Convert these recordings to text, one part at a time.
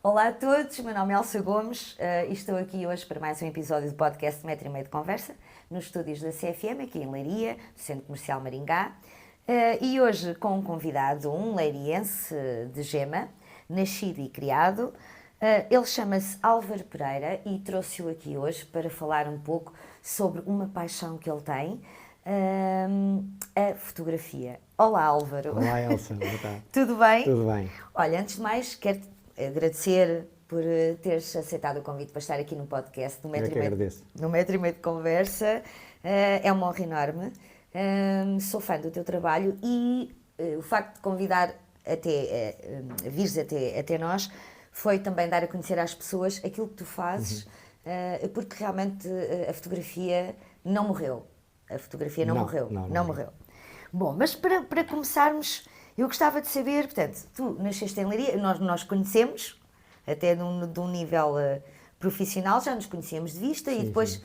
Olá a todos, meu nome é Elsa Gomes e estou aqui hoje para mais um episódio do podcast de 1,5 metro de conversa, nos estúdios da CFM, aqui em Leiria, Centro Comercial Maringá. E hoje com um convidado, um leiriense de Gema, nascido e criado. Ele chama-se Álvaro Pereira e trouxe-o aqui hoje para falar um pouco sobre uma paixão que ele tem, a fotografia. Olá, Álvaro. Olá, Elsa. Boa tarde. Tudo bem? Tudo bem. Olha, antes de mais, quero agradecer por teres aceitado o convite para estar aqui no podcast do 1,5 metro de conversa. É uma honra enorme. Sou fã do teu trabalho e o facto de convidar vires até nós foi também dar a conhecer às pessoas aquilo que tu fazes, porque realmente a fotografia não morreu. A fotografia não morreu. Não morreu. Bom, mas para começarmos, eu gostava de saber, portanto, tu nasceste em Leiria, nós conhecemos, até de um nível profissional, já nos conhecíamos de vista, e depois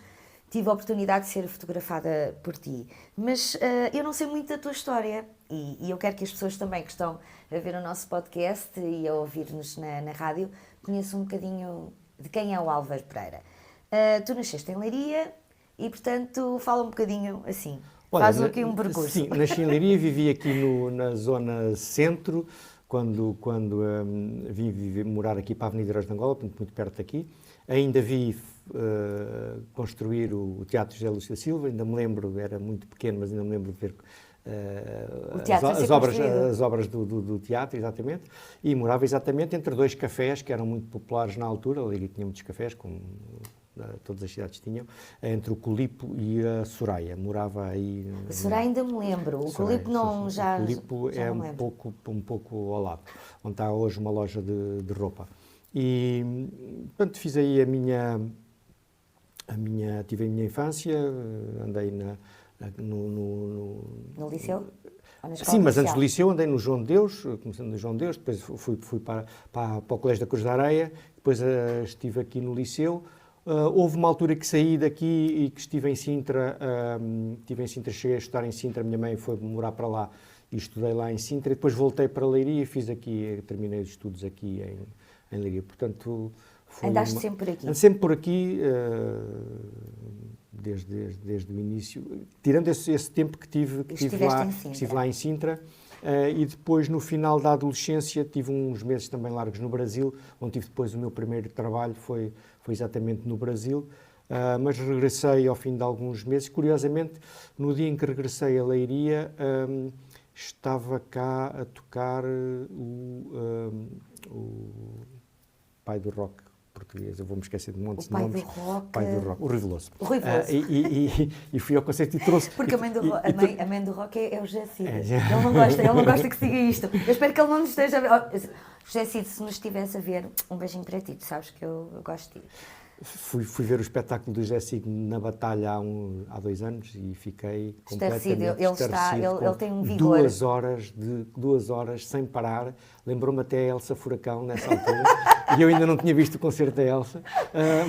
tive a oportunidade de ser fotografada por ti. Mas eu não sei muito da tua história, e eu quero que as pessoas também que estão a ver o nosso podcast e a ouvir-nos na rádio conheçam um bocadinho de quem é o Álvaro Pereira. Tu nasceste em Leiria e, portanto, fala um bocadinho assim. Olha, faz aqui um percurso. Sim, nasci em Leiria, vivi aqui na zona centro, quando vim morar aqui para a Avenida Heróis de Angola, muito perto daqui. Ainda vi construir o Teatro José Lúcio da Silva, ainda me lembro, era muito pequeno, mas ainda me lembro de ver as obras do teatro, exatamente. E morava exatamente entre dois cafés que eram muito populares na altura. A Leiria tinha muitos cafés, como todas as cidades tinham, entre o Colipo e a Soraya. Morava aí... A Soraya ainda me lembro, o Colipo não, já O Colipo já é não lembro. um pouco ao lado, onde está hoje uma loja de roupa. E, portanto, fiz aí tive a minha infância, andei No liceu? Sim, mas antes do liceu andei no João de Deus, começando no João de Deus, depois fui para o Colégio da Cruz da Areia, depois estive aqui no liceu. Houve uma altura que saí daqui e que estive em Sintra, cheguei a estudar em Sintra, a minha mãe foi morar para lá e estudei lá em Sintra, e depois voltei para Leiria e terminei os estudos aqui em Leiria. Portanto, Andaste sempre por aqui? Ando sempre por aqui, desde o início, tirando esse tempo que estive lá em Sintra. E depois, no final da adolescência, tive uns meses também largos no Brasil, onde tive depois o meu primeiro trabalho, foi exatamente no Brasil, mas regressei ao fim de alguns meses. Curiosamente, no dia em que regressei a Leiria, estava cá a tocar o pai do rock português, eu vou-me esquecer de um monte de nomes. Pai do rock, o Rui Veloso. O Rui Veloso. E fui ao concerto e trouxe... Porque a mãe do rock é o José Cid. Ele não gosta que se diga isto. Eu espero que ele não nos esteja a ver. José Cid, se nos estivesse a ver, um beijinho para ti, tu sabes que eu gosto de ti. Fui ver o espetáculo do José Cid na Batalha há 2 anos e fiquei completamente estarrecido. Ele tem um vigor. 2 horas sem parar. Lembrou-me até a Elsa Furacão nessa altura. E eu ainda não tinha visto o concerto da Elsa.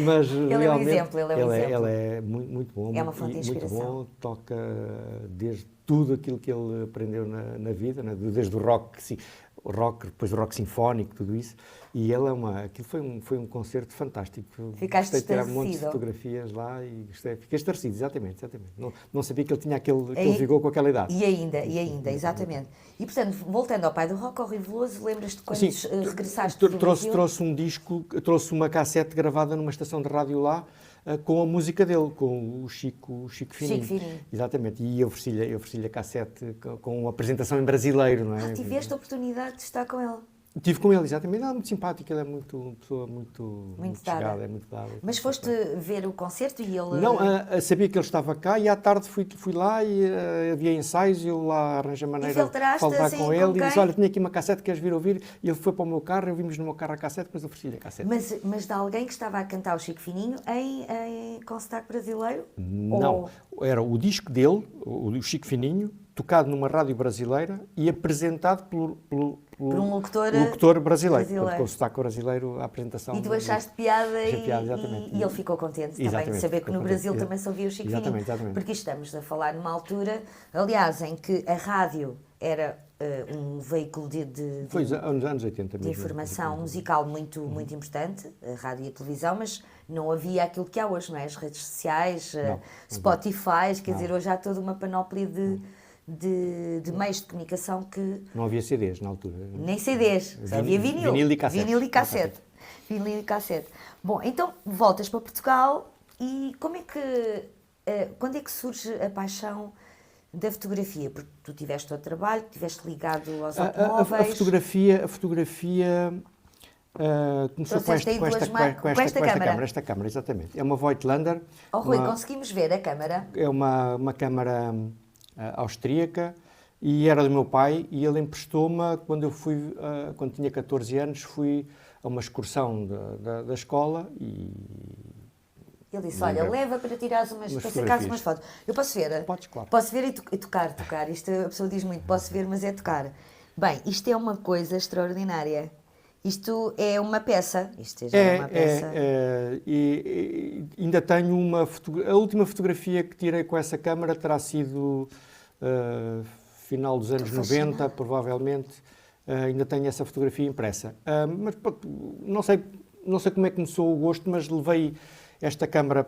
Mas ele realmente, é um exemplo. Ele é muito bom. É uma fonte de inspiração. Muito bom. Toca desde tudo aquilo que ele aprendeu na vida, desde o rock, depois o rock sinfónico, tudo isso. E ele aquilo foi um concerto fantástico. Ficaste gostei de tirar um monte de estarrecido. fotografias lá e fiquei estarrecido, exatamente. Não sabia que ele tinha aquele vigor com aquela idade. E ainda, exatamente. E, portanto, voltando ao pai do rock, ao Rui Veloso, lembras-te quando regressaste do Brasil? Trouxe um disco, trouxe uma cassete gravada numa estação de rádio lá, com a música dele, com o Chico Fininho. Exatamente, e eu ofereci-lhe a cassete com uma apresentação em brasileiro, não é? Tiveste a oportunidade de estar com ele? Estive com ele, exatamente. Muito simpático, ele é uma pessoa muito chegada, é muito dada. Mas foste ver o concerto e ele... Não, sabia que ele estava cá e à tarde fui lá e havia ensaios e eu lá arranjei maneira de falar assim, com ele e disse, olha, tinha aqui uma cassete, queres vir ouvir? E ele foi para o meu carro, eu vimos no meu carro a cassete, depois ofereci-lhe a cassete. Mas de alguém que estava a cantar o Chico Fininho com sotaque brasileiro? Não, era o disco dele, o Chico Fininho, tocado numa rádio brasileira e apresentado por um locutor brasileiro. Com o sotaque brasileiro, a apresentação. E tu achaste piada exatamente. E ele ficou contente também de saber que no Brasil também se ouvia o Chico Fininho. Exatamente. Porque estamos a falar numa altura, aliás, em que a rádio era um veículo Foi nos anos 80 mesmo. De informação musical muito importante, a rádio e a televisão, mas não havia aquilo que há hoje, não é? As redes sociais, Spotify, quer dizer, hoje há toda uma panóplia de meios de comunicação que... Não havia CDs na altura. Nem CDs, só havia vinil. Vinil e cassete. Bom, então voltas para Portugal e quando é que surge a paixão da fotografia? Porque tu tiveste o trabalho, estiveste ligado aos automóveis... A fotografia começou com esta câmara, exatamente. É uma Voigtlander. Oh, Rui, conseguimos ver a câmara? É uma câmara austríaca e era do meu pai e ele emprestou-me quando tinha 14 anos, fui a uma excursão da escola e... Ele disse, olha, leva para tirares para sacares umas fotos. Eu posso ver? Podes, claro. Posso ver e tocar. Isto a pessoa diz muito, posso ver, mas é tocar. Bem, isto é uma coisa extraordinária. Isto é uma peça. Isto já é uma peça. E ainda tenho a última fotografia que tirei com essa câmara terá sido final dos anos 90, provavelmente. Ainda tenho essa fotografia impressa. Mas não sei como é que começou o gosto, mas levei esta câmara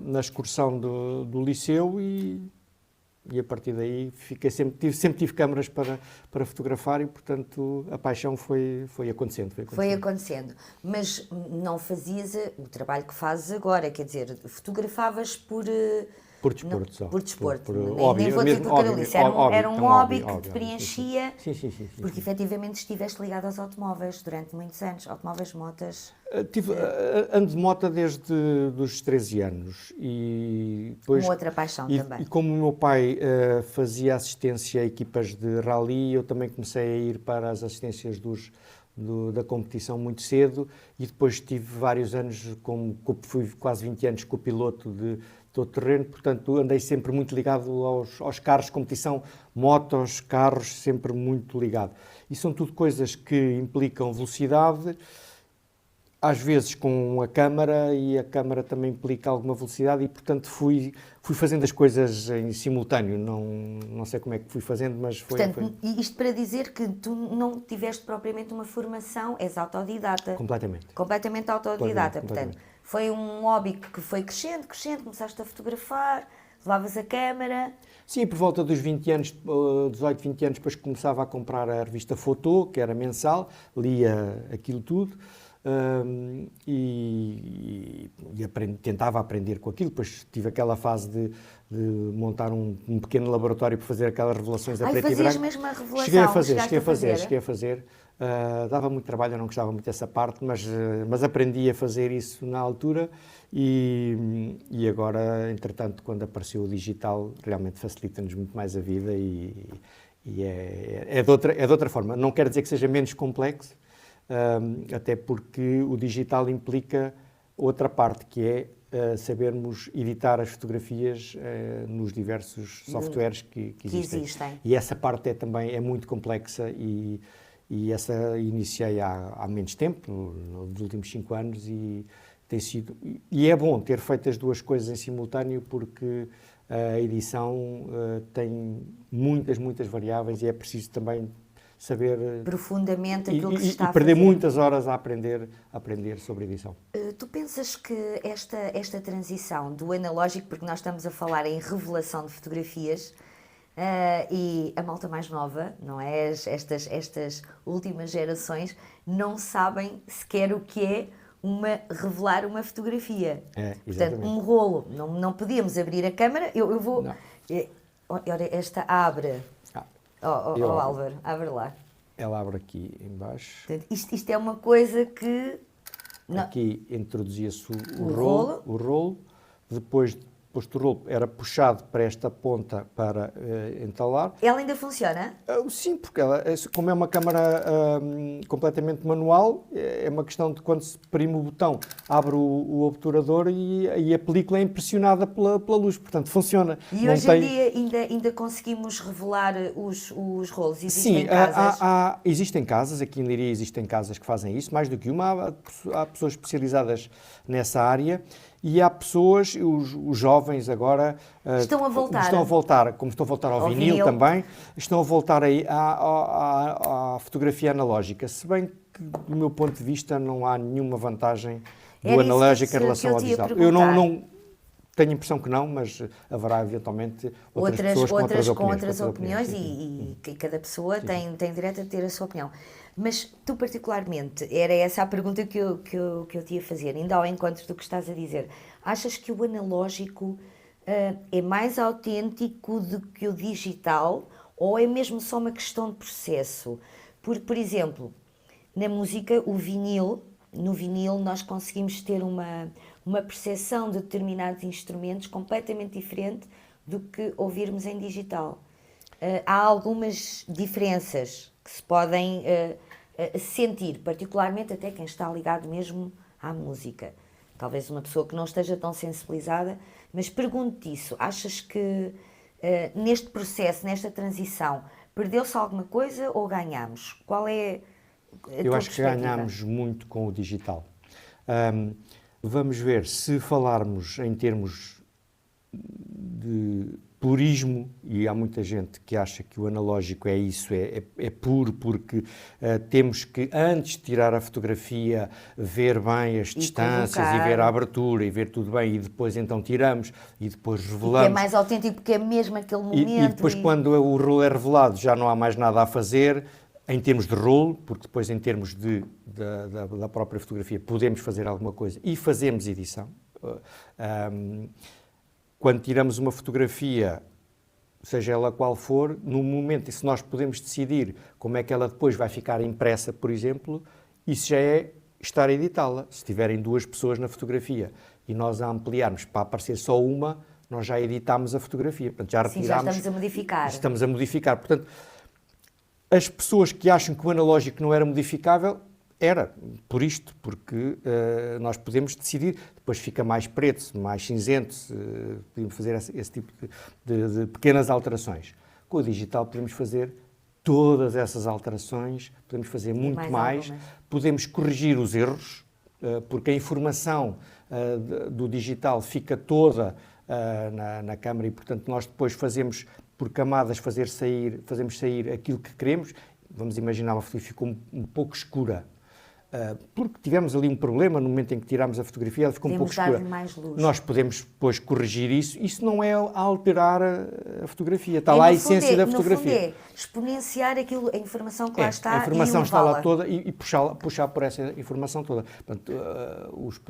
na excursão do liceu e a partir daí sempre tive câmaras para fotografar e, portanto, a paixão foi acontecendo. Foi acontecendo. Mas não fazias o trabalho que fazes agora, quer dizer, fotografavas por desporto só. Por desporto. Nem vou dizer por carolice. Era um hobby que te preenchia. Sim. Porque efetivamente estiveste ligado aos automóveis durante muitos anos. Automóveis, motas. Ando de moto desde os 13 anos. E depois, uma outra paixão também. E como o meu pai fazia assistência a equipas de rally, eu também comecei a ir para as assistências da competição muito cedo e depois tive vários anos, fui quase 20 anos copiloto de todo terreno, portanto andei sempre muito ligado aos carros de competição, motos, carros, sempre muito ligado. E são tudo coisas que implicam velocidade, às vezes com a câmara, e a câmara também implica alguma velocidade e, portanto, fui fazendo as coisas em simultâneo. Não sei como é que fui fazendo, mas foi... Portanto, isto para dizer que tu não tiveste propriamente uma formação, és autodidata. Completamente autodidata. Portanto, foi um hobby que foi crescendo, começaste a fotografar, levavas a câmara... Sim, por volta dos 20 anos, 18, 20 anos, depois começava a comprar a revista Photo, que era mensal, lia aquilo tudo. Tentava aprender com aquilo, depois tive aquela fase de montar um pequeno laboratório para fazer aquelas revelações a preto e branco. Fazias mesmo a revelação? Cheguei a fazer. Dava muito trabalho, eu não gostava muito dessa parte, mas aprendi a fazer isso na altura e agora, entretanto, quando apareceu o digital, realmente facilita-nos muito mais a vida e é de outra forma. Não quer dizer que seja menos complexo, até porque o digital implica outra parte, que é sabermos editar as fotografias nos diversos softwares que existem. E essa parte também é muito complexa e essa iniciei há menos tempo, nos últimos 5 anos, e tem sido... E é bom ter feito as duas coisas em simultâneo, porque a edição tem muitas variáveis e é preciso também saber profundamente aquilo que se está a fazer. E perder fazer. muitas horas a aprender sobre edição. Tu pensas que esta transição do analógico, porque nós estamos a falar em revelação de fotografias, e a malta mais nova, não é? Estas últimas gerações não sabem sequer o que é revelar uma fotografia. Portanto, um rolo. Não podíamos abrir a câmara. Eu vou... Olha, esta abre... Álvaro, abre lá. Ela abre aqui em baixo. Portanto, isto é uma coisa que... Aqui introduzia-se o rolo. Depois do rolo era puxado para esta ponta para entalar. Ela ainda funciona? Sim, porque como é uma câmara completamente manual, é uma questão de quando se prime o botão, abre o obturador e a película é impressionada pela luz, portanto funciona. E hoje em dia ainda conseguimos revelar os rolos? Existem casas? Existem casas, aqui em Leiria existem casas que fazem isso, mais do que uma, há pessoas especializadas nessa área. E há pessoas, os jovens agora... Estão a voltar. Como estão a voltar ao vinil também, estão a voltar aí à fotografia analógica. Se bem que, do meu ponto de vista, não há nenhuma vantagem do analógico em relação ao digital. Eu não tenho a impressão que não, mas haverá eventualmente outras pessoas com outras opiniões e cada pessoa tem direito a ter a sua opinião. Mas tu particularmente, era essa a pergunta que eu te ia fazer, ainda ao encontro do que estás a dizer. Achas que o analógico é mais autêntico do que o digital ou é mesmo só uma questão de processo? Por exemplo, na música, no vinil nós conseguimos ter uma percepção de determinados instrumentos completamente diferente do que ouvirmos em digital. Há algumas diferenças que se podem sentir, particularmente até quem está ligado mesmo à música. Talvez uma pessoa que não esteja tão sensibilizada, mas pergunto-te isso, achas que neste processo, nesta transição, perdeu-se alguma coisa ou ganhamos? Qual é a tua Eu acho que perspectiva? ganhamos muito com o digital. Vamos ver, se falarmos em termos de purismo, e há muita gente que acha que o analógico é isso, é puro, porque temos que, antes de tirar a fotografia, ver bem as distâncias e ver a abertura e ver tudo bem, e depois então tiramos e depois revelamos. E que é mais autêntico porque é mesmo aquele momento. E depois, quando o rolo é revelado, já não há mais nada a fazer, em termos de rolo, porque depois em termos da própria fotografia podemos fazer alguma coisa e fazemos edição. Quando tiramos uma fotografia, seja ela qual for, no momento em que nós podemos decidir como é que ela depois vai ficar impressa, por exemplo, isso já é estar a editá-la. Se tiverem 2 pessoas na fotografia e nós a ampliarmos para aparecer só uma, nós já editámos a fotografia. Portanto, já retiramos. Sim, já estamos a modificar. Estamos a modificar. Portanto, as pessoas que acham que o analógico não era modificável, era por isto, porque nós podemos decidir, depois fica mais preto, mais cinzento, podemos fazer esse tipo de pequenas alterações. Com o digital podemos fazer todas essas alterações, podemos fazer muito mais, podemos corrigir os erros, porque a informação do digital fica toda na câmara e, portanto, nós depois fazemos por camadas, fazemos sair aquilo que queremos. Vamos imaginar uma fotografia ficou um pouco escura, porque tivemos ali um problema no momento em que tirámos a fotografia, ela ficou um pouco escura. Mais luz. Nós podemos depois corrigir isso. Isso não é alterar a fotografia, está lá a essência da fotografia. No fundo é exponenciar a informação que lá está. A informação está lá toda e puxar por essa informação toda. Portanto,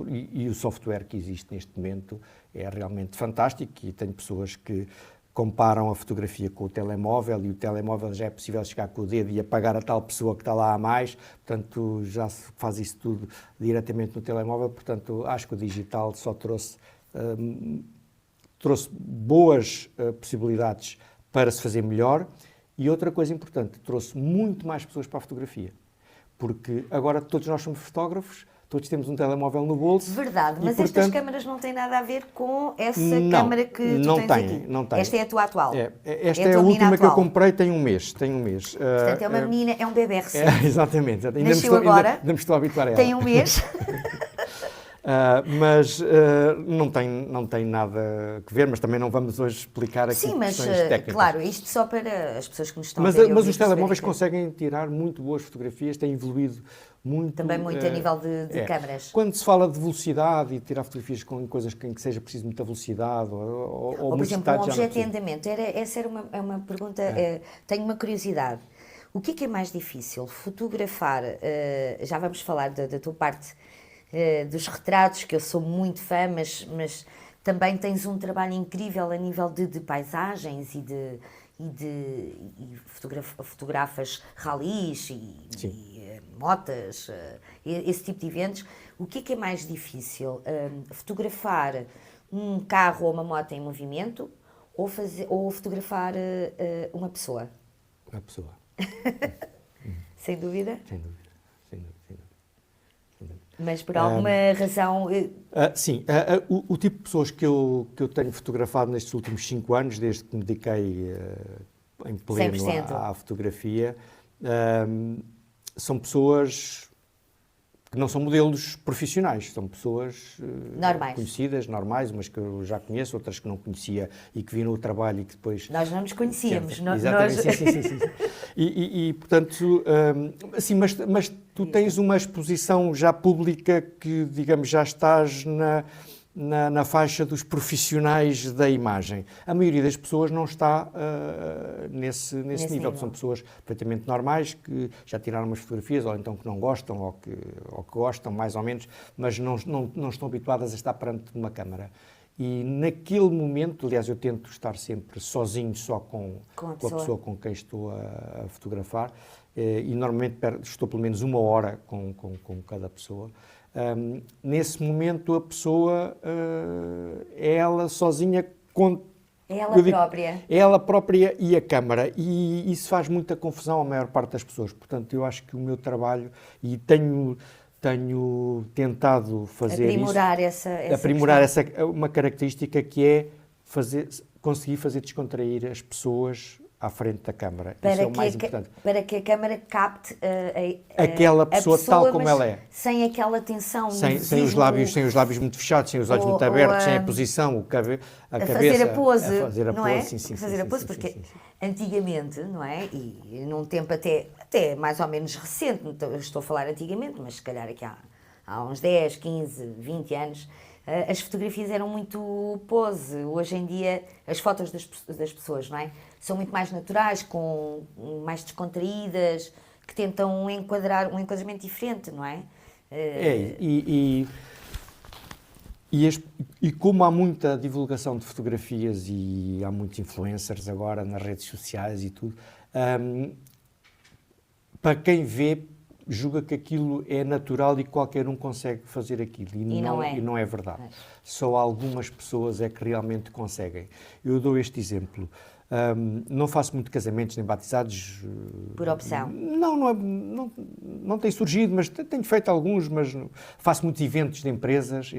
e o software que existe neste momento é realmente fantástico e tenho pessoas que comparam a fotografia com o telemóvel e o telemóvel já é possível chegar com o dedo e apagar a tal pessoa que está lá a mais, portanto já se faz isso tudo diretamente no telemóvel, portanto acho que o digital só trouxe boas possibilidades para se fazer melhor e outra coisa importante, trouxe muito mais pessoas para a fotografia, porque agora todos nós somos fotógrafos, todos temos um telemóvel no bolso. Verdade, mas estas câmaras não têm nada a ver com essa câmara que tu tens aqui. Não tem. Esta é a tua atual. Esta é a última que eu comprei, tem um mês. Portanto, é uma menina, é um bebê recente. Exatamente. Nasceu agora. Ainda me estou a habituar a ela. Tem um mês. Mas não tem nada a ver, mas também não vamos hoje explicar aqui questões técnicas. Claro, isto só para as pessoas que nos estão a ver. Mas os telemóveis conseguem tirar muito boas fotografias, têm evoluído muito. Também muito a nível de câmaras. Quando se fala de velocidade e tirar fotografias com coisas em que seja preciso muita velocidade ou por exemplo, um objeto em andamento. Essa era uma pergunta, tenho uma curiosidade. O que é mais difícil? Fotografar, já vamos falar da tua parte dos retratos, que eu sou muito fã, mas também tens um trabalho incrível a nível de paisagens e fotografas ralis e motas, esse tipo de eventos. O que é mais difícil? Fotografar um carro ou uma moto em movimento ou fotografar uma pessoa? Uma pessoa. Sem dúvida? Sem dúvida. Mas por alguma razão... Sim, o tipo de pessoas que eu tenho fotografado nestes últimos 5 anos, desde que me dediquei em pleno à fotografia, são pessoas que não são modelos profissionais, são pessoas normais. Conhecidas, normais, umas que eu já conheço, outras que não conhecia e que viram o trabalho e que depois... Nós não nos conhecíamos. Exatamente, nós... sim. E portanto, assim, mas tu tens uma exposição já pública que, digamos, já estás na faixa dos profissionais da imagem. A maioria das pessoas não está nesse nível. São pessoas perfeitamente normais que já tiraram umas fotografias, ou então que não gostam, ou que gostam mais ou menos, mas não estão habituadas a estar perante uma câmara. E naquele momento, aliás, eu tento estar sempre sozinho, só com a pessoa com quem estou a fotografar, e normalmente estou pelo menos 1 hora com cada pessoa. Nesse momento a pessoa é ela sozinha com ela própria e a câmara, e isso faz muita confusão à maior parte das pessoas. Portanto, eu acho que o meu trabalho, e tenho tentado fazer aprimorar uma característica que é conseguir fazer descontrair as pessoas à frente da câmara. Isso é o mais importante. Para que a câmara capte aquela pessoa tal como ela é. Sem aquela tensão. Sem os lábios muito fechados, sem os olhos muito abertos, sem a posição, a cabeça. Fazer a pose. Não é? Fazer a pose, porque antigamente, não é? E num tempo até mais ou menos recente, estou a falar antigamente, mas se calhar aqui há uns 10, 15, 20 anos, as fotografias eram muito pose. Hoje em dia, as fotos das pessoas, não é? São muito mais naturais, mais descontraídas, que tentam enquadrar um enquadramento diferente, não é? E como há muita divulgação de fotografias e há muitos influencers agora nas redes sociais e tudo, para quem vê, julga que aquilo é natural e qualquer um consegue fazer aquilo. E não é verdade. Só algumas pessoas é que realmente conseguem. Eu dou este exemplo. Não faço muito casamentos nem batizados. Por opção? Não tem surgido, mas tenho feito alguns, mas faço muitos eventos de empresas,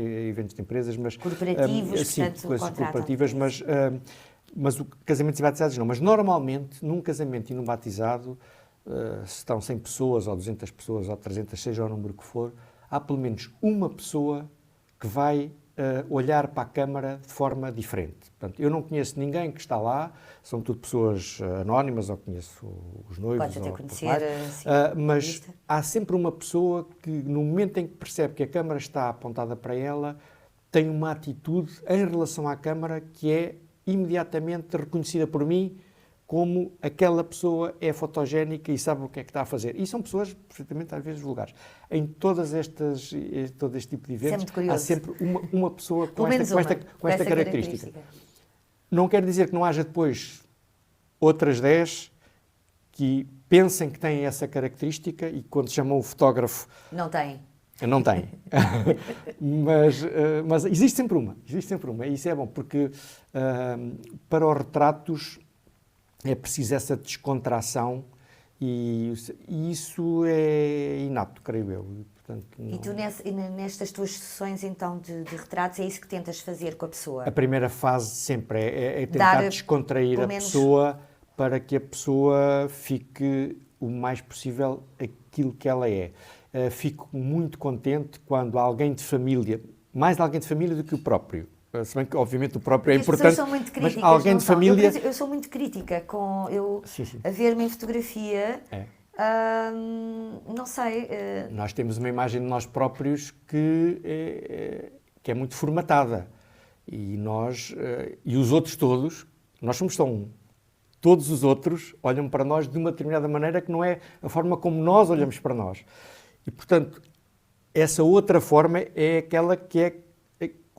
mas... Corporativos, sim, portanto, coisas corporativas, mas o casamentos e batizados não. Mas normalmente, num casamento e num batizado, se estão 100 pessoas, ou 200 pessoas, ou 300, seja o número que for, há pelo menos uma pessoa que vai olhar para a câmara de forma diferente. Portanto, eu não conheço ninguém que está lá, são tudo pessoas anónimas, ou conheço os noivos, podes até conhecer, mas há sempre uma pessoa que, no momento em que percebe que a câmara está apontada para ela, tem uma atitude em relação à câmara que é imediatamente reconhecida por mim como aquela pessoa é fotogénica e sabe o que é que está a fazer. E são pessoas perfeitamente, às vezes, vulgares. Em todo este tipo de eventos, há sempre uma pessoa com esta característica. Não quer dizer que não haja depois outras 10 que pensem que têm essa característica e quando chamam o fotógrafo... Não têm. Não tem. mas existe sempre uma. E isso é bom, porque para os retratos é preciso essa descontração e isso é inato, creio eu. Portanto, não... E tu, nestas tuas sessões, então, de retratos, é isso que tentas fazer com a pessoa? A primeira fase sempre é tentar descontrair a pessoa para que a pessoa fique o mais possível aquilo que ela é. Fico muito contente quando alguém de família, mais alguém de família do que o próprio, se bem que obviamente o próprio é importante, mas alguém de família... Eu sou muito crítica com a ver-me em fotografia, não sei... Nós temos uma imagem de nós próprios que é muito formatada e os outros todos, nós somos só um. Todos os outros olham para nós de uma determinada maneira que não é a forma como nós olhamos para nós. E, portanto, essa outra forma é aquela que é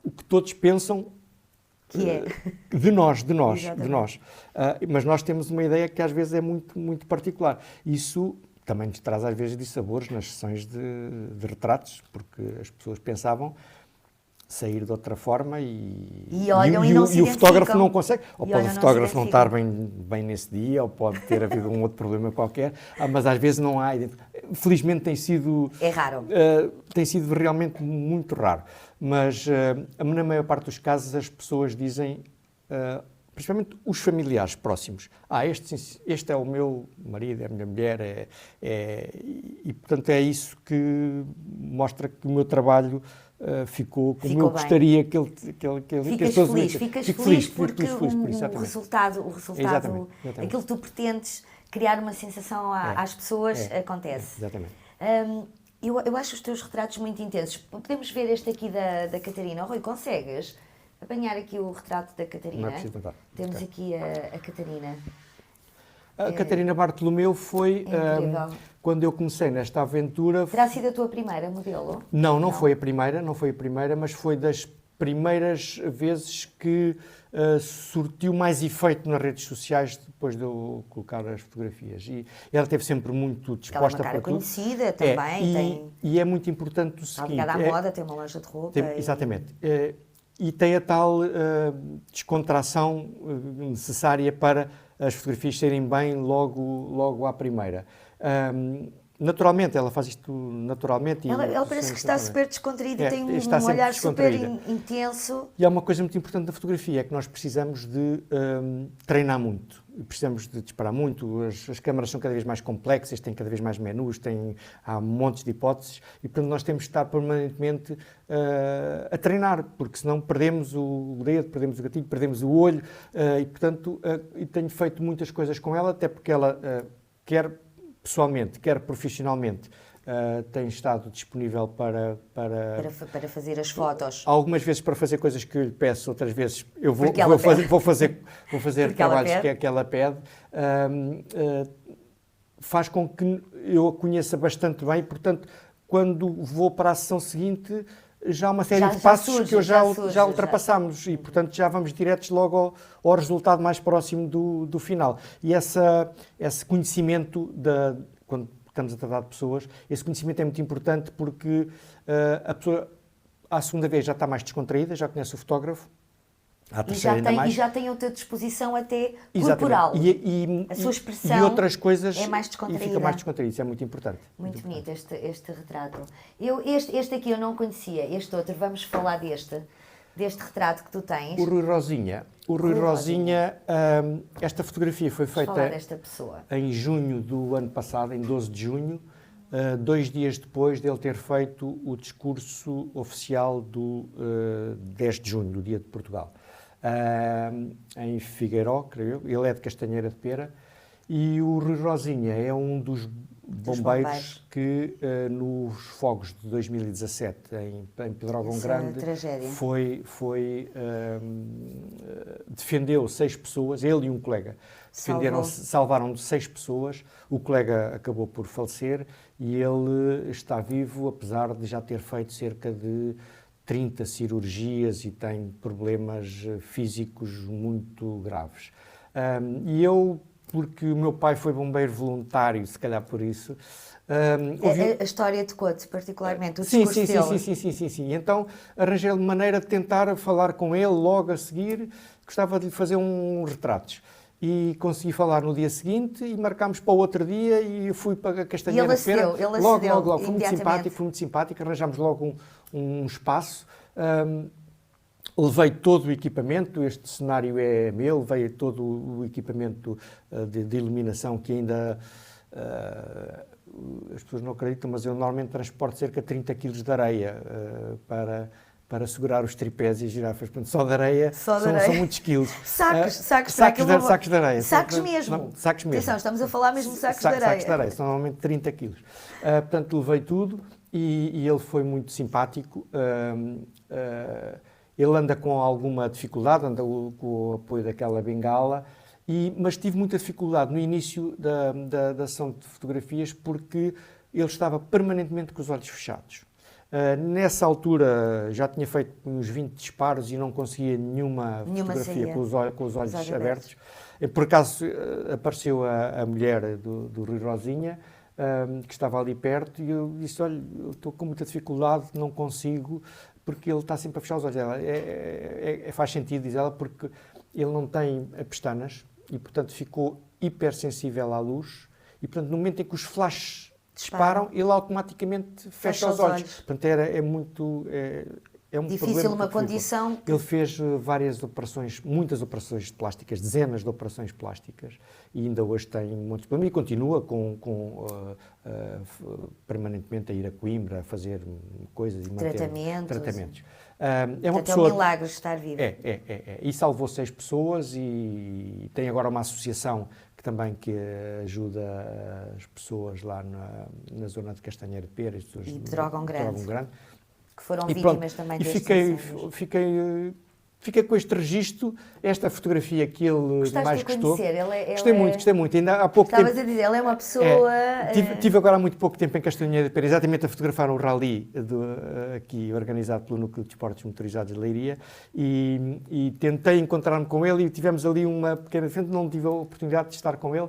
o que todos pensam que é de nós. Mas nós temos uma ideia que às vezes é muito, muito particular. Isso também nos traz às vezes dissabores nas sessões de retratos, porque as pessoas pensavam sair de outra forma e o fotógrafo não consegue. Ou pode o fotógrafo não estar bem nesse dia, ou pode ter havido um outro problema qualquer, mas às vezes não há. Felizmente tem sido... É raro. Tem sido realmente muito raro. Mas na maior parte dos casos as pessoas dizem principalmente os familiares próximos. Este é o meu marido, é a minha mulher, e portanto é isso que mostra que o meu trabalho ficou como eu gostaria que ele ficas feliz porque o resultado exatamente. aquilo que tu pretendes criar uma sensação às pessoas acontece. Exatamente. Eu acho os teus retratos muito intensos. Podemos ver este aqui da Catarina. Rui, consegues apanhar aqui o retrato da Catarina? Não é preciso tentar. Temos aqui a Catarina. A Catarina Bartolomeu foi quando eu comecei nesta aventura. Terá sido a tua primeira modelo? Não foi a primeira, mas foi das primeiras vezes que surtiu mais efeito nas redes sociais depois de eu colocar as fotografias. E ela esteve sempre muito disposta para tudo. Ela é uma cara conhecida também. E é muito importante o seguinte... Está ligada à moda, tem uma loja de roupa. Exatamente. E tem a tal descontração necessária para as fotografias serem bem logo à primeira. Naturalmente, ela faz isto naturalmente. Ela parece que está super descontraída, tem um olhar super intenso. E há uma coisa muito importante da fotografia, é que nós precisamos de treinar muito. Precisamos de disparar muito, as câmaras são cada vez mais complexas, têm cada vez mais menus, há montes de hipóteses e, portanto, nós temos de estar permanentemente a treinar, porque senão perdemos o dedo, perdemos o gatilho, perdemos o olho e, portanto, e tenho feito muitas coisas com ela, até porque ela quer pessoalmente, quer profissionalmente, tem estado disponível para fazer as fotos. Algumas vezes para fazer coisas que eu lhe peço, outras vezes eu vou fazer trabalhos que ela pede. Faz com que eu a conheça bastante bem, portanto, quando vou para a sessão seguinte, já há uma série de passos que já ultrapassámos e, portanto, já vamos diretos logo ao resultado mais próximo do final. E esse conhecimento, quando estamos a tratar de pessoas, esse conhecimento é muito importante porque a pessoa, à segunda vez, já está mais descontraída, já conhece o fotógrafo, e já tem outra disposição até corporal. A sua expressão e outras coisas é mais descontraída. E fica mais descontraída, isso é muito importante. Muito bonito este retrato. Este aqui eu não conhecia, este outro, vamos falar deste retrato que tu tens. O Rui Rosinha. Esta fotografia foi feita em junho do ano passado, em 12 de junho, 2 dias depois de ele ter feito o discurso oficial do 10 de junho, do Dia de Portugal. Em Figueiró, creio eu. Ele é de Castanheira de Pera. E o Rui Rosinha é um dos bombeiros que nos fogos de 2017 em Pedrógão Grande defendeu 6 pessoas, ele e um colega salvaram 6 pessoas, o colega acabou por falecer e ele está vivo apesar de já ter feito cerca de 30 cirurgias e tem problemas físicos muito graves. E eu, porque o meu pai foi bombeiro voluntário, se calhar por isso... A história tocou-te particularmente, o discurso dele? Sim. Então arranjei-lhe maneira de tentar falar com ele logo a seguir, gostava de lhe fazer uns retratos. E consegui falar no dia seguinte e marcámos para o outro dia e eu fui para a Castanheira de Pera. Logo. Foi muito simpático, arranjámos logo um espaço. Levei todo o equipamento, este cenário é meu, levei todo o equipamento de iluminação que ainda... as pessoas não acreditam, mas eu normalmente transporto cerca de 30 kg de areia para segurar os tripés e as girafas. Portanto, só de areia são muitos quilos. Sacos de areia. Sacos mesmo. Atenção, estamos a falar mesmo de sacos de areia. Sacos de areia, são normalmente 30 quilos. Portanto, levei tudo e ele foi muito simpático. Ele anda com alguma dificuldade, anda com o apoio daquela bengala, mas tive muita dificuldade no início da sessão de fotografias porque ele estava permanentemente com os olhos fechados. Nessa altura já tinha feito uns 20 disparos e não conseguia nenhuma fotografia com os olhos abertos. Por acaso apareceu a mulher do Rui Rosinha, que estava ali perto, e eu disse, olha, eu estou com muita dificuldade, não consigo, porque ele está sempre a fechar os olhos. Faz sentido, diz ela, porque ele não tem pestanas e, portanto, ficou hipersensível à luz e, portanto, no momento em que os flashes disparam, ele automaticamente fecha os olhos. Portanto, é um difícil uma condição. Ele fez muitas operações plásticas, dezenas de operações plásticas, e ainda hoje tem muitos problemas, e continua permanentemente a ir a Coimbra a fazer coisas e manter tratamentos. É uma pessoa, é um milagre estar vivo. E salvou 6 pessoas, e tem agora uma associação que ajuda as pessoas lá na zona de Castanheira de Pera e de Dragão Grande, que foram e vítimas também destes incêndios. Fiquei com este registro, esta fotografia que ele Gostaste mais de gostou. Gostei muito. Ainda há pouco tempo... Estavas a dizer, ele é uma pessoa... Tive agora há muito pouco tempo em Castanheira de Pera, exatamente a fotografar um rally aqui organizado pelo Núcleo de Desportos Motorizados de Leiria, e tentei encontrar-me com ele, e tivemos ali uma pequena frente. Não tive a oportunidade de estar com ele,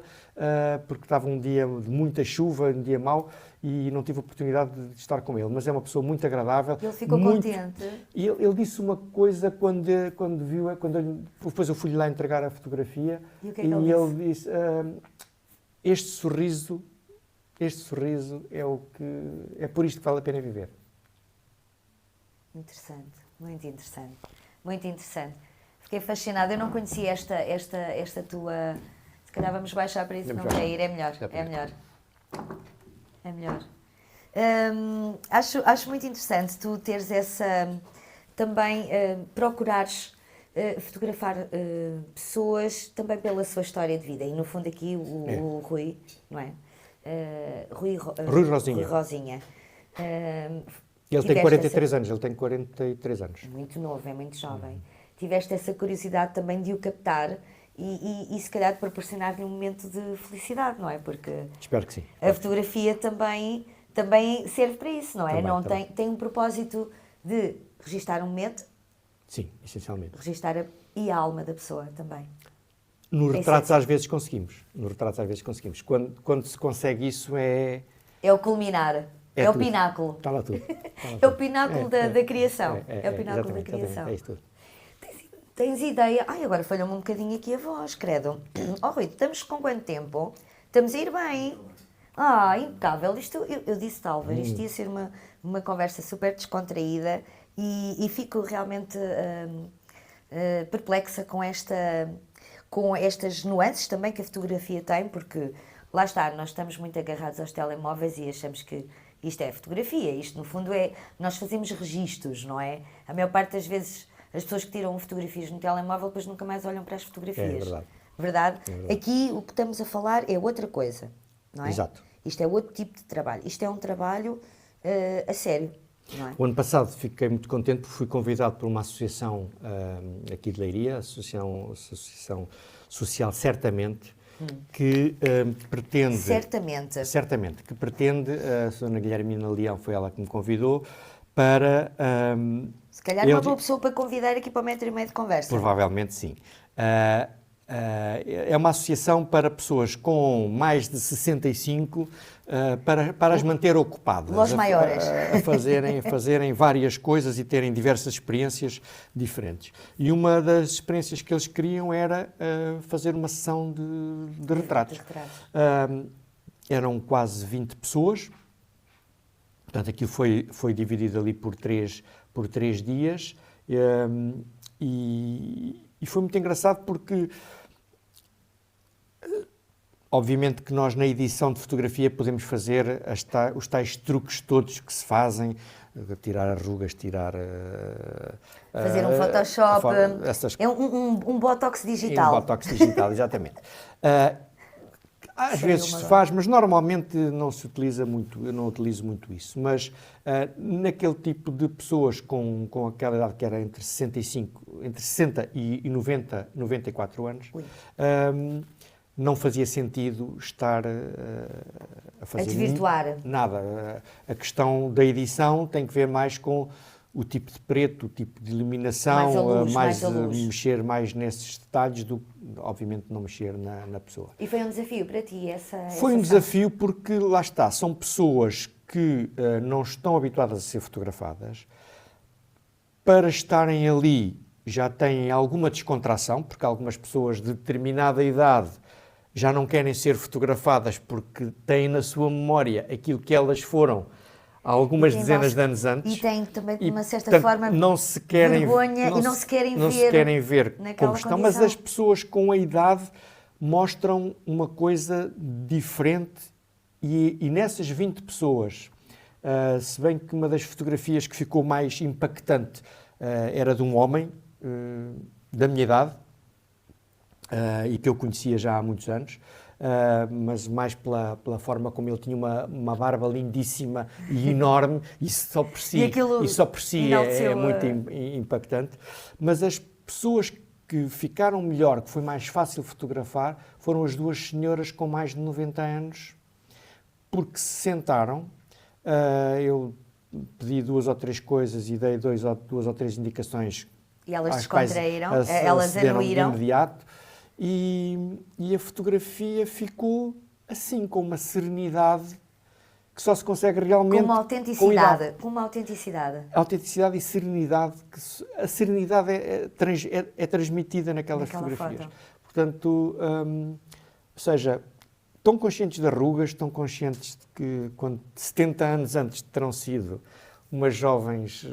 porque estava um dia de muita chuva, um dia mau, e não tive a oportunidade de estar com ele, mas é uma pessoa muito agradável. Ele ficou contente. E ele disse uma coisa quando viu, depois eu fui lá entregar a fotografia, e o que é que ele disse? Este sorriso é por isto que vale a pena viver. Interessante, muito interessante, muito interessante. Fiquei fascinada, eu não conhecia esta tua... Se calhar vamos baixar para isso, não quer ir, é melhor. É melhor. Acho muito interessante tu teres essa... Também procurares fotografar pessoas também pela sua história de vida. E no fundo aqui o Rui, não é? Rui Rosinha. Ele tem 43 anos, Muito novo, é muito jovem. Tiveste essa curiosidade também de o captar e se calhar de proporcionar-lhe um momento de felicidade, não é? Porque espero que sim. A fotografia também serve para isso, não é? Tem um propósito de registar um momento. Sim, essencialmente. Registar a alma da pessoa também. No retratos às vezes conseguimos. Quando se consegue isso é o culminar. É o pináculo. Está lá tudo. É o pináculo da criação. É o pináculo da criação. É isso tudo. Tens ideia... agora falhou-me um bocadinho aqui a voz, credo. Rui, estamos com quanto tempo? Estamos a ir bem. Impecável. Eu disse-te, Álvaro, isto ia ser uma conversa super descontraída e fico realmente perplexa com estas nuances também que a fotografia tem, porque lá está, nós estamos muito agarrados aos telemóveis e achamos que isto é fotografia. Isto, no fundo, nós fazemos registros, não é? A maior parte das vezes... As pessoas que tiram fotografias no telemóvel depois nunca mais olham para as fotografias. É verdade. Aqui o que estamos a falar é outra coisa, não é? Exato. Isto é outro tipo de trabalho. Isto é um trabalho a sério, não é? O ano passado fiquei muito contente porque fui convidado por uma associação aqui de Leiria, a Associação Social Certamente, que pretende... Certamente. Que pretende, a Sra. Guilhermina Leão foi ela que me convidou, para... se calhar uma boa pessoa para convidar aqui para o 1,5 metro de conversa. Provavelmente sim. É uma associação para pessoas com mais de 65, para as manter ocupadas. Los maiores. A fazerem várias coisas e terem diversas experiências diferentes. E uma das experiências que eles queriam era fazer uma sessão de retratos. Eram quase 20 pessoas. Portanto, aquilo foi dividido ali por três dias, e foi muito engraçado porque, obviamente que nós na edição de fotografia podemos fazer os tais truques todos que se fazem, tirar arrugas, fazer um Photoshop, é um Botox digital. Um Botox digital, exatamente. Às vezes se faz, mas normalmente não se utiliza muito, eu não utilizo muito isso. Mas naquele tipo de pessoas com aquela idade que era entre 60 e 94 anos, não fazia sentido estar a fazer desvirtuar nada. A questão da edição tem que ver mais com o tipo de preto, o tipo de iluminação, mais mexer mais nesses detalhes do que, obviamente, não mexer na pessoa. E foi um desafio para ti Foi um desafio porque, lá está, são pessoas que não estão habituadas a ser fotografadas. Para estarem ali já têm alguma descontração, porque algumas pessoas de determinada idade já não querem ser fotografadas porque têm na sua memória aquilo que elas foram há algumas dezenas de anos antes. E têm também, de uma certa forma, não se querem, vergonha e não se querem ver como estão. Mas as pessoas com a idade mostram uma coisa diferente e nessas 20 pessoas, se bem que uma das fotografias que ficou mais impactante era de um homem da minha idade e que eu conhecia já há muitos anos, mas mais pela forma como ele tinha uma barba lindíssima e enorme, isso só por si é muito impactante. Mas as pessoas que ficaram melhor, que foi mais fácil fotografar, foram as duas senhoras com mais de 90 anos, porque se sentaram, eu pedi 2 ou 3 coisas e dei 2 ou 3 indicações. E elas descontraíram, elas anuíram. De imediato, e a fotografia ficou assim, com uma serenidade que só se consegue realmente... Com uma autenticidade. Autenticidade e serenidade. A serenidade é transmitida naquelas fotografias. Foto. Portanto, ou seja, estão conscientes de rugas, estão conscientes de que quando 70 anos antes terão sido umas jovens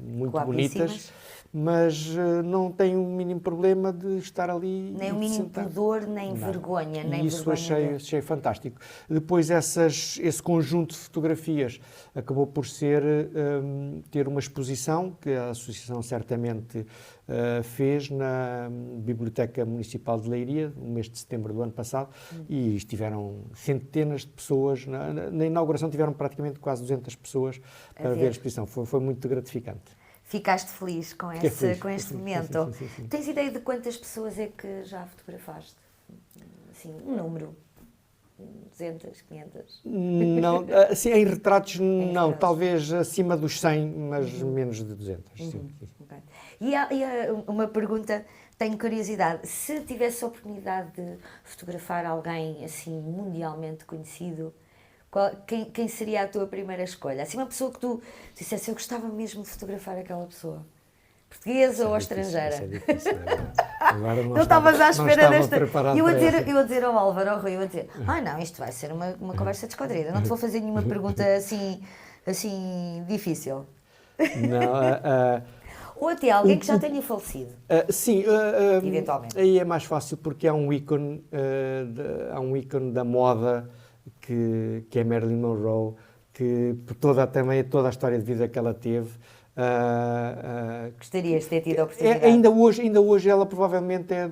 muito bonitas, mas não têm o mínimo problema de estar ali. Nem o mínimo pudor, nem vergonha. Nem isso achei fantástico. Depois esse conjunto de fotografias acabou por ter uma exposição que a Associação certamente fez na Biblioteca Municipal de Leiria, no mês de setembro do ano passado, e estiveram centenas de pessoas. Na inauguração tiveram praticamente quase 200 pessoas para ver a exposição. Foi muito gratificante. Ficaste feliz com este momento. Sim. Tens ideia de quantas pessoas é que já fotografaste? Assim, um número? 200, 500? Não, assim, em retratos não, talvez acima dos 100, mas menos de 200. Sim. Okay. E uma pergunta, tenho curiosidade, se tivesse a oportunidade de fotografar alguém assim mundialmente conhecido, quem seria a tua primeira escolha? Assim, uma pessoa que tu dissesse, eu gostava mesmo de fotografar aquela pessoa. Portuguesa ou estrangeira? Isso é difícil. Agora não estavas à espera desta... Eu a dizer ao Álvaro, ao Rui, eu a dizer, não, isto vai ser uma conversa descontraída, não te vou fazer nenhuma pergunta assim difícil. Não, ou até alguém que já tenha falecido. Sim, eventualmente. Aí é mais fácil porque há um ícone da moda que é Marilyn Monroe, que por toda a história de vida que ela teve. Gostarias de ter tido a oportunidade? Ainda hoje ela provavelmente é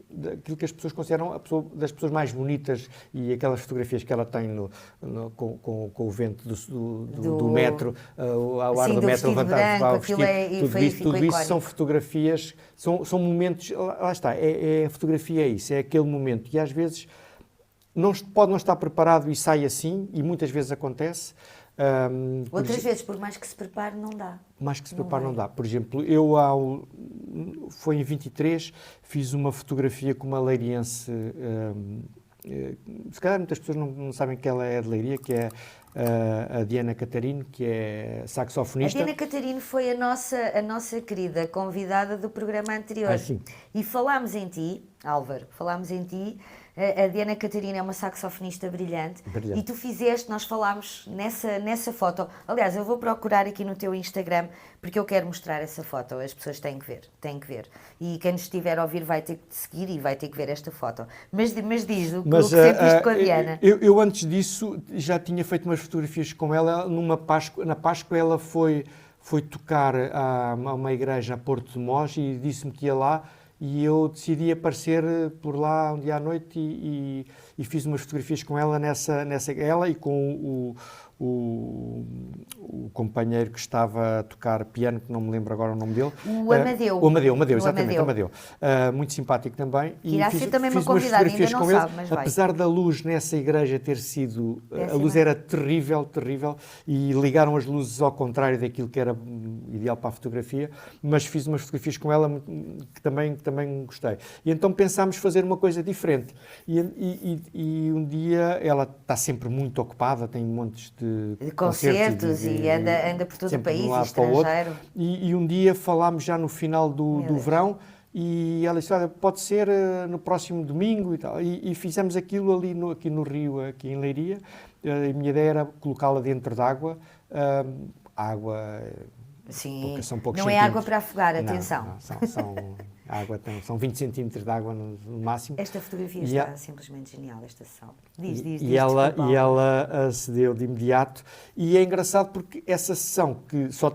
daquilo que as pessoas consideram das pessoas mais bonitas, e aquelas fotografias que ela tem com o vento do metro, ao ar do metro levantado, ao vestido, tudo isso são fotografias, são momentos, lá está, a fotografia é isso, é aquele momento, e às vezes pode não estar preparado e sai assim, e muitas vezes acontece. Outras vezes, por mais que se prepare, não dá. Mais que se prepare, não dá. Por exemplo, foi em 23, fiz uma fotografia com uma leiriense, se calhar muitas pessoas não sabem que ela é de Leiria, que é a Diana Catarino, que é saxofonista. A Diana Catarino foi a nossa querida convidada do programa anterior. Sim. E falámos em ti, Álvaro, A Diana Catarina é uma saxofonista brilhante. E tu nós falámos nessa foto. Aliás, eu vou procurar aqui no teu Instagram, porque eu quero mostrar essa foto. As pessoas têm que ver. E quem nos estiver a ouvir vai ter que te seguir e vai ter que ver esta foto. Mas diz o que sentiste com a Diana. Eu antes disso já tinha feito umas fotografias com ela. Na Páscoa ela foi tocar a uma igreja a Porto de Mós e disse-me que ia lá. E eu decidi aparecer por lá um dia à noite e fiz umas fotografias com ela ela e com o companheiro que estava a tocar piano, que não me lembro agora o nome dele. O Amadeu. O Amadeu, exatamente, Amadeu. Muito simpático também. Que irá ser também uma convidada, ainda não sabe, mas vai. Apesar da luz nessa igreja ter sido... A luz era terrível, e ligaram as luzes ao contrário daquilo que era ideal para a fotografia, mas fiz umas fotografias com ela que também gostei. E então pensámos fazer uma coisa diferente. E um dia, ela está sempre muito ocupada, tem montes de concertos e anda por todo o país, e estrangeiro. E um dia falámos já no final do verão e ela disse, olha, pode ser no próximo domingo e tal. E fizemos aquilo ali aqui no Rio, aqui em Leiria. A minha ideia era colocá-la dentro de água. Água... Sim, são poucos não é água para afogar, atenção. São 20 centímetros de água no máximo. Esta fotografia está simplesmente genial, esta sessão. E ela acedeu de imediato. E é engraçado porque essa sessão, eu só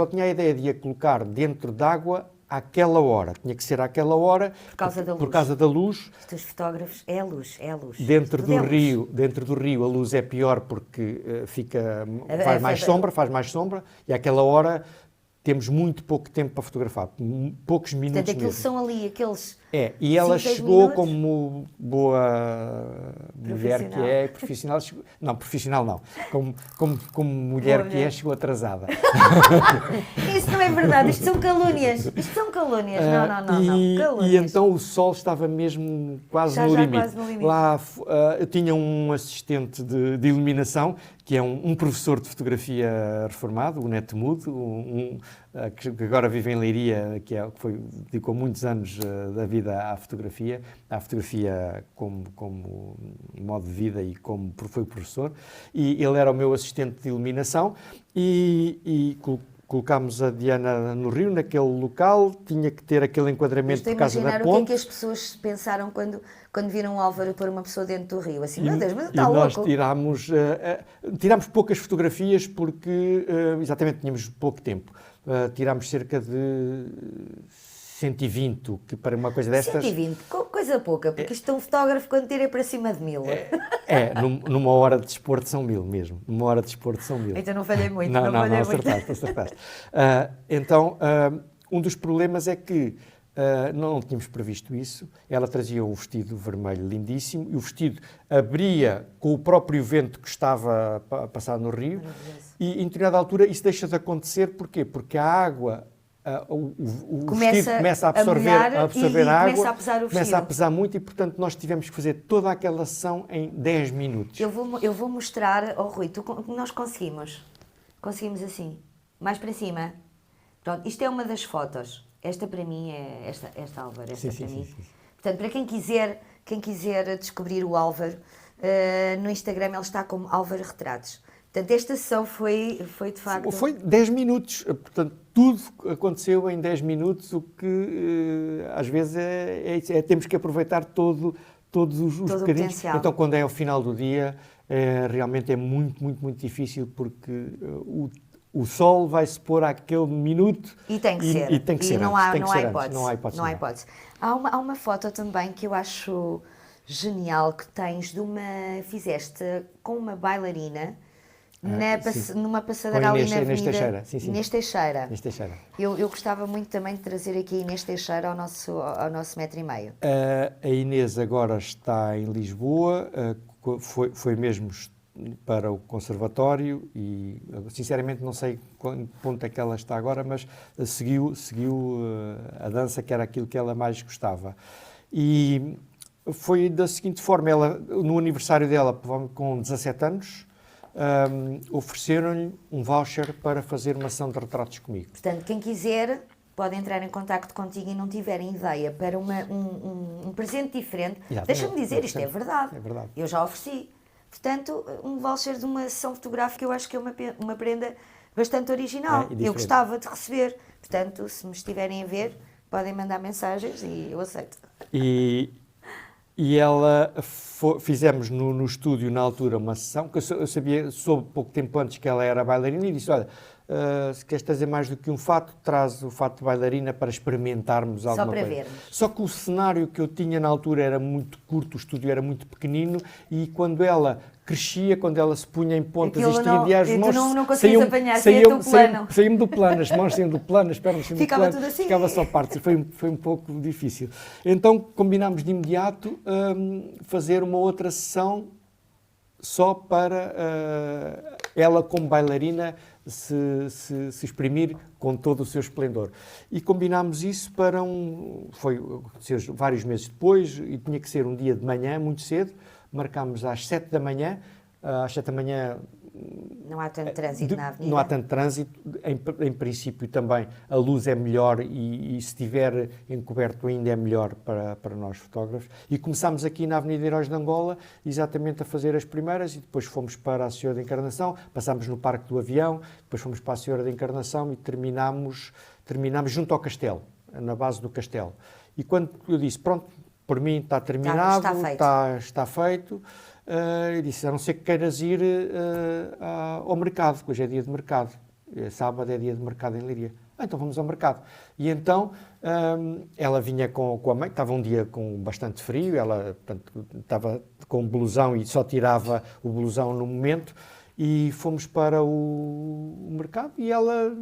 tinha a ideia de a colocar dentro de água àquela hora. Tinha que ser àquela hora por causa da luz. Os teus fotógrafos, é a luz. Dentro do rio a luz é pior porque faz mais sombra e àquela hora temos muito pouco tempo para fotografar, poucos minutos. Portanto, aqueles mesmo. são ali, aqueles... E ela chegou como boa mulher que é, profissional, não, profissional não, como mulher que é, chegou atrasada. Isso não é verdade, isto são calúnias, não, calúnias. E então o sol estava mesmo quase no limite. Quase no limite. Lá eu tinha um assistente de iluminação, que é um professor de fotografia reformado, o Neto Mudo, que agora vive em Leiria, que dedicou muitos anos da vida à fotografia como modo de vida e como foi professor, e ele era o meu assistente de iluminação e colocámos a Diana no Rio, naquele local, tinha que ter aquele enquadramento por causa da ponte. O que é que as pessoas pensaram quando viram o Álvaro pôr uma pessoa dentro do rio? Assim, meu Deus, mas está louco. Nós tirámos poucas fotografias porque, exatamente, tínhamos pouco tempo. Tirámos cerca de 120, que para uma coisa destas... 120, coisa pouca, porque isto é um fotógrafo quando tira para cima de 1000. Numa hora de desporto são 1000 mesmo. Numa hora de desporto são 1000. Então não falhei muito. Não, acertaste. Um dos problemas é que não tínhamos previsto isso. Ela trazia um vestido vermelho lindíssimo e o vestido abria com o próprio vento que estava a passar no rio. E em determinada altura isso deixa de acontecer. Porquê? Porque a água... o vestido começa a absorver a água, começa a pesar muito e, portanto, nós tivemos que fazer toda aquela ação em 10 minutos. Eu vou mostrar ao Rui, nós conseguimos assim, mais para cima. Pronto, isto é uma das fotos. Esta para mim é esta Álvaro, esta para mim. Sim. Portanto, para quem quiser descobrir o Álvaro, no Instagram ele está como Álvaro Retratos. Portanto, esta sessão foi de facto... Foi 10 minutos, portanto, tudo aconteceu em 10 minutos, o que às vezes temos que aproveitar todos os bocadinhos. Então, quando é ao final do dia, realmente é muito, muito, muito difícil, porque o sol vai se pôr àquele minuto e tem que ser. E tem que ser não antes, há hipótese. Há uma foto também que eu acho genial que tens fizeste com uma bailarina numa passadeira ali na Avenida Inês Teixeira. Eu gostava muito também de trazer aqui a Inês Teixeira ao nosso 1,5 m. A Inês agora está em Lisboa, foi mesmo para o conservatório e sinceramente não sei em que ponto é que ela está agora, mas seguiu a dança, que era aquilo que ela mais gostava. E foi da seguinte forma, ela, no aniversário dela, com 17 anos, ofereceram-lhe um voucher para fazer uma sessão de retratos comigo. Portanto, quem quiser pode entrar em contacto contigo e não tiverem ideia para um presente diferente. Deixa-me dizer, isto é verdade. Eu já ofereci. Portanto, um voucher de uma sessão fotográfica eu acho que é uma prenda bastante original. Eu gostava de receber. Portanto, se me estiverem a ver, podem mandar mensagens e eu aceito. E ela, fizemos no estúdio, na altura, uma sessão, que eu soube pouco tempo antes que ela era bailarina e disse, olha, se queres trazer mais do que um fato, traz o fato de bailarina para experimentarmos alguma coisa. Só para vermos. Só que o cenário que eu tinha na altura era muito curto, o estúdio era muito pequenino e quando ela crescia, quando ela se punha em pontas e estria as mãos... não conseguias apanhar, saía-me do plano, as mãos saíam do plano, as pernas saíam do plano. Tudo assim. Ficava só parte, foi um pouco difícil. Então combinámos de imediato fazer uma outra sessão só para ela como bailarina se exprimir com todo o seu esplendor. E combinámos isso para foi vários meses depois e tinha que ser um dia de manhã, muito cedo. Marcámos às 7 da manhã. Às 7 da manhã Não há tanto trânsito na avenida? Não há tanto trânsito, em princípio também a luz é melhor e se estiver encoberto ainda é melhor para nós fotógrafos. E começámos aqui na Avenida Heróis de Angola, exatamente a fazer as primeiras, e depois fomos para a Senhora da Encarnação, passámos no Parque do Avião, depois fomos para a Senhora da Encarnação e terminámos junto ao castelo, na base do castelo. E quando eu disse, pronto, por mim está terminado, está feito, eu disse, a não ser que queiras ir ao mercado, que hoje é dia de mercado, sábado é dia de mercado em Leiria. Então vamos ao mercado. E então ela vinha com a mãe, estava um dia com bastante frio, ela portanto, estava com blusão e só tirava o blusão no momento, e fomos para o mercado e ela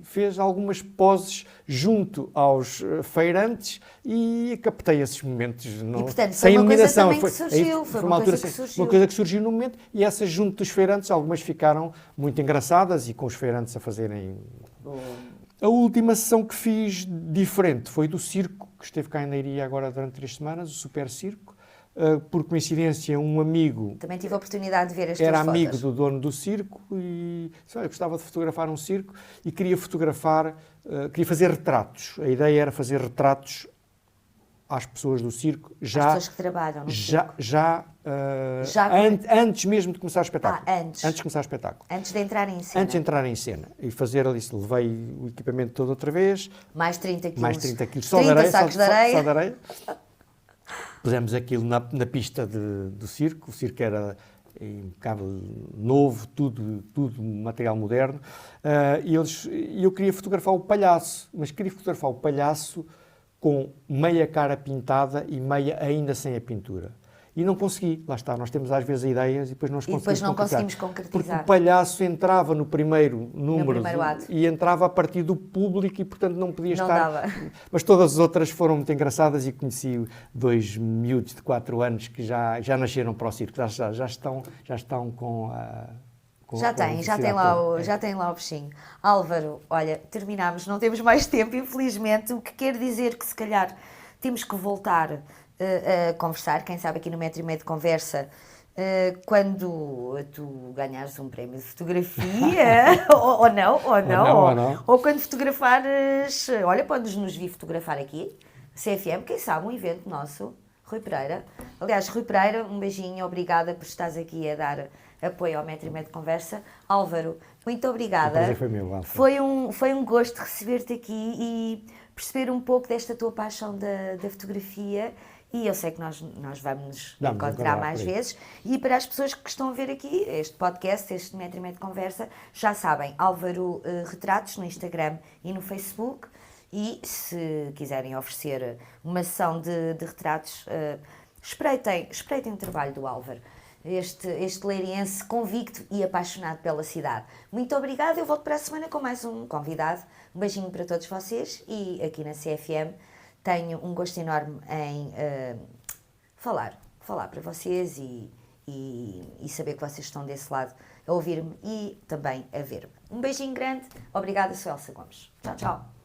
fez algumas poses junto aos feirantes e captei esses momentos. Não, e, portanto, sem iluminação. Foi uma coisa que surgiu no momento, e essas junto dos feirantes, algumas ficaram muito engraçadas e com os feirantes a fazerem... A última sessão que fiz diferente foi do circo, que esteve cá em Leiria agora durante 3 semanas, o Super Circo. Por coincidência, um amigo... Também tive a oportunidade de ver as tuas fotos. Era amigo fotos. do dono do circo e eu gostava de fotografar um circo e queria fotografar, queria fazer retratos. A ideia era fazer retratos às pessoas do circo, às pessoas que trabalham no circo. Antes mesmo de começar o espetáculo. Antes de começar o espetáculo. Antes de entrarem em cena. Antes de entrarem em cena. E fazer ali, levei o equipamento todo outra vez. Mais 30 quilos. Mais 30 quilos. Só de areia. Sacos de areia. Só de areia. Pusemos aquilo na pista do circo. O circo era impecável, novo, tudo material moderno. E eu queria fotografar o palhaço, mas queria fotografar o palhaço com meia cara pintada e meia ainda sem a pintura. E não consegui, lá está, nós temos às vezes ideias e depois não conseguimos concretizar. Porque o palhaço entrava no primeiro número e entrava a partir do público e, portanto, não podia estar. Dava. Mas todas as outras foram muito engraçadas e conheci 2 miúdos de 4 anos que já nasceram para o circo, já estão com a... Já tem lá o bichinho. Álvaro, olha, terminámos, não temos mais tempo, infelizmente, o que quer dizer que se calhar temos que voltar a conversar, quem sabe aqui no Metro e Meio de Conversa, quando tu ganhares um prémio de fotografia, ou não, ou quando fotografares, olha, podes nos vir fotografar aqui, CFM, quem sabe, um evento nosso, Rui Pereira. Aliás, Rui Pereira, um beijinho, obrigada por estares aqui a dar apoio ao Metro e Meio de Conversa. Álvaro, muito obrigada. O prazer foi meu, Alfa. Foi um gosto receber-te aqui e perceber um pouco desta tua paixão da fotografia, e eu sei que nós vamos nos encontrar mais vezes. E para as pessoas que estão a ver aqui este podcast, este Metro e Meio de Conversa, já sabem, Álvaro Retratos no Instagram e no Facebook. E se quiserem oferecer uma sessão de retratos, espreitem o trabalho do Álvaro, este leiriense convicto e apaixonado pela cidade. Muito obrigada, eu volto para a semana com mais um convidado. Um beijinho para todos vocês, e aqui na CFM tenho um gosto enorme em falar para vocês e saber que vocês estão desse lado a ouvir-me e também a ver-me. Um beijinho grande, obrigada, sou Elsa Gomes. Tchau, tchau.